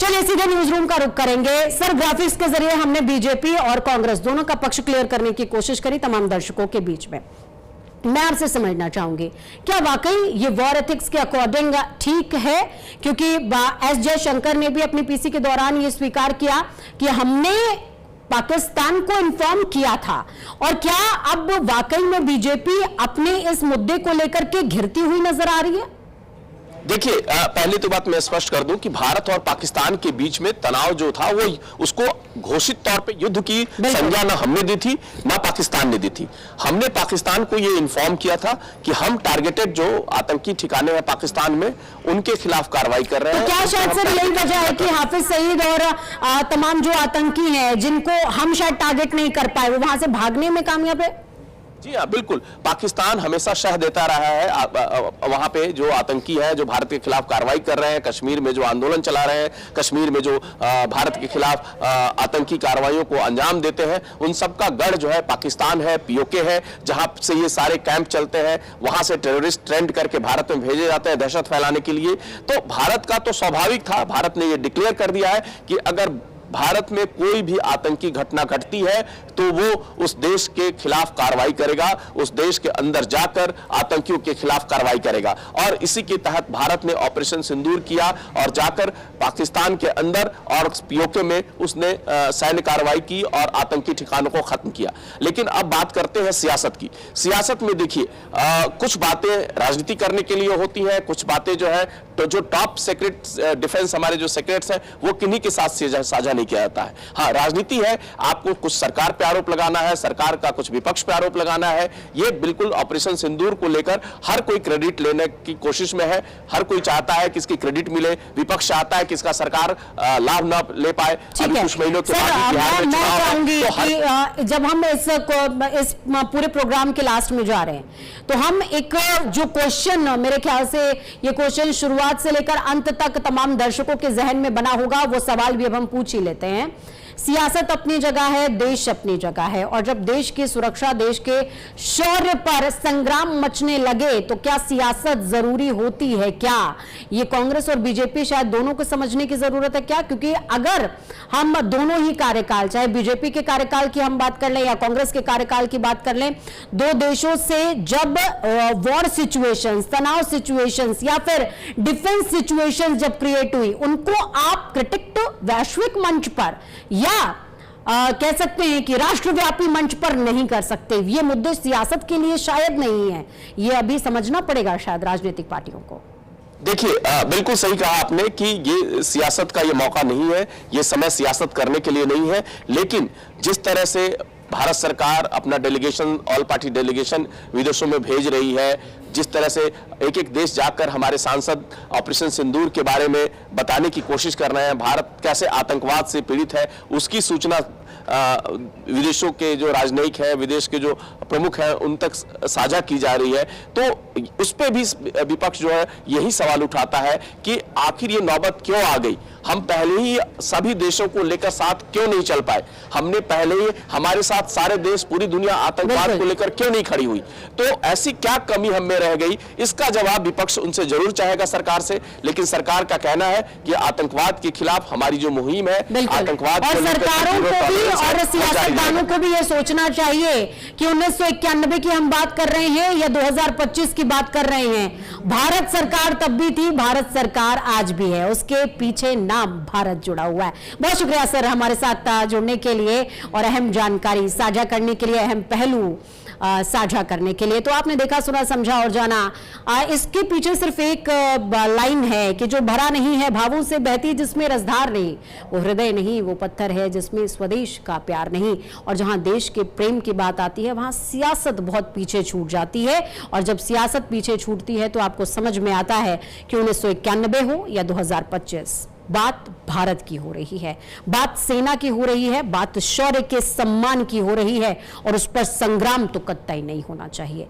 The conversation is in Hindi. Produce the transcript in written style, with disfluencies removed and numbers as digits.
चलिए सीधे न्यूज रूम का रुख करेंगे। सर, ग्राफिक्स के जरिए हमने बीजेपी और कांग्रेस दोनों का पक्ष क्लियर करने की कोशिश करी तमाम दर्शकों के बीच में। मैं आपसे समझना चाहूंगी, क्या वाकई ये वॉर एथिक्स के अकॉर्डिंग ठीक है? क्योंकि एस जयशंकर ने भी अपनी पीसी के दौरान ये स्वीकार किया कि हमने पाकिस्तान को इन्फॉर्म किया था। और क्या अब वाकई में बीजेपी अपने इस मुद्दे को लेकर के घिरती हुई नजर आ रही है? देखिए, पहली तो बात मैं स्पष्ट कर दूं कि भारत और पाकिस्तान के बीच में तनाव जो था वो उसको घोषित तौर पे युद्ध की संज्ञा ना हमने दी थी ना पाकिस्तान ने दी थी। हमने पाकिस्तान को ये इन्फॉर्म किया था कि हम टारगेटेड जो आतंकी ठिकाने हैं पाकिस्तान में उनके खिलाफ कार्रवाई कर रहे हैं। तो क्या शायद सर यही वजह है कि हाफिज सईद और तमाम जो आतंकी हैं जिनको हम शायद टारगेट नहीं कर पाए वो वहां से भागने में कामयाब है? जी हाँ, बिल्कुल। पाकिस्तान हमेशा शह देता रहा है वहां पे जो आतंकी है, जो भारत के खिलाफ कार्रवाई कर रहे हैं, कश्मीर में जो आंदोलन चला रहे हैं, कश्मीर में जो भारत के खिलाफ आतंकी कार्रवाइयों को अंजाम देते हैं, उन सबका गढ़ जो है पाकिस्तान है, पीओके है, जहां से ये सारे कैंप चलते हैं। वहां से टेररिस्ट ट्रेंड करके भारत में भेजे जाते हैं दहशत फैलाने के लिए। तो भारत का तो स्वाभाविक था, भारत ने ये डिक्लेयर कर दिया है कि अगर भारत में कोई भी आतंकी घटना घटती है तो वो उस देश के खिलाफ कार्रवाई करेगा, उस देश के अंदर जाकर आतंकियों के खिलाफ कार्रवाई करेगा। और इसी के तहत भारत ने ऑपरेशन सिंदूर किया और जाकर पाकिस्तान के अंदर और पीओके में उसने सैन्य कार्रवाई की और आतंकी ठिकानों को खत्म किया। लेकिन अब बात करते हैं सियासत की। सियासत में देखिए, कुछ बातें राजनीति करने के लिए होती हैं, कुछ बातें जो है तो जो टॉप सीक्रेट डिफेंस हमारे जो सीक्रेट्स हैं वो किन्हीं के साथ साझा नहीं किया जाता है। हाँ, राजनीति है, आपको कुछ सरकार पे आरोप लगाना है, सरकार का कुछ विपक्ष पे आरोप लगाना है। ये बिल्कुल ऑपरेशन सिंदूर को लेकर हर कोई क्रेडिट लेने की कोशिश में है, हर कोई चाहता है कि इसकी क्रेडिट मिले, विपक्ष चाहता है कि इसका सरकार लाभ न ले पाए। अभी कुछ महीनों के बाद बिहार में चुनाव है, तो जब हम इस पूरे प्रोग्राम के लास्ट में जा रहे हैं तो हम एक जो क्वेश्चन, मेरे ख्याल से ये क्वेश्चन शुरुआत से लेकर अंत तक तमाम दर्शकों के जहन में बना होगा, वो सवाल भी अब हम पूछ ही लेते हैं। सियासत अपनी जगह है, देश अपनी जगह है, और जब देश की सुरक्षा, देश के शौर्य पर संग्राम मचने लगे तो क्या सियासत जरूरी होती है? क्या ये कांग्रेस और बीजेपी शायद दोनों को समझने की जरूरत है क्या? क्योंकि अगर हम दोनों ही कार्यकाल, चाहे बीजेपी के कार्यकाल की हम बात कर लें या कांग्रेस के कार्यकाल की बात कर लें, दो देशों से जब वॉर सिचुएशंस, तनाव सिचुएशंस या फिर डिफेंस सिचुएशंस जब क्रिएट हुई, उनको आप क्रिटिक वैश्विक मंच पर या कह सकते हैं कि राष्ट्रव्यापी मंच पर नहीं कर सकते। ये मुद्दे सियासत के लिए शायद नहीं है, ये अभी समझना पड़ेगा शायद राजनीतिक पार्टियों को। देखिए, बिल्कुल सही कहा आपने कि ये सियासत का ये मौका नहीं है, ये समय सियासत करने के लिए नहीं है। लेकिन जिस तरह से भारत सरकार अपना डेलीगेशन, ऑल पार्टी डेलीगेशन विदेशों में भेज रही है, जिस तरह से एक एक देश जाकर हमारे सांसद ऑपरेशन सिंदूर के बारे में बताने की कोशिश कर रहे हैं, भारत कैसे आतंकवाद से पीड़ित है उसकी सूचना विदेशों के जो राजनयिक है, विदेश के जो प्रमुख हैं उन तक साझा की जा रही है, तो उस पर भी विपक्ष जो है यही सवाल उठाता है कि आखिर ये नौबत क्यों आ गई? हम पहले ही सभी देशों को लेकर साथ क्यों नहीं चल पाए? हमने पहले ही हमारे साथ सारे देश, पूरी दुनिया आतंकवाद को लेकर क्यों नहीं खड़ी हुई? तो ऐसी क्या कमी हम में रह गई? इसका जवाब विपक्ष उनसे जरूर चाहेगा सरकार से, लेकिन सरकार का कहना है कि आतंकवाद के खिलाफ हमारी जो मुहिम है, आतंकवाद और सरकारों को भी और सियासतदानों को भी यह सोचना चाहिए कि 1991 की हम बात कर रहे हैं या 2025 की बात कर रहे हैं। भारत सरकार तब भी थी, भारत सरकार आज भी है, उसके पीछे नाम भारत जुड़ा हुआ है। बहुत शुक्रिया सर हमारे साथ जुड़ने के लिए और अहम जानकारी साझा करने के लिए, अहम पहलू साझा करने के लिए। तो आपने देखा, सुना, समझा और जाना। इसके पीछे सिर्फ एक लाइन है कि जो भरा नहीं है भावों से बहती जिसमें रसधार नहीं, वो हृदय नहीं, वो पत्थर है जिसमें स्वदेश का प्यार नहीं। और जहां देश के प्रेम की बात आती है वहां सियासत बहुत पीछे छूट जाती है, और जब सियासत पीछे छूटती है तो आपको समझ में आता है कि 1991 हो या 2025, बात भारत की हो रही है, बात सेना की हो रही है, बात शौर्य के सम्मान की हो रही है, और उस पर संग्राम तो कतई नहीं होना चाहिए।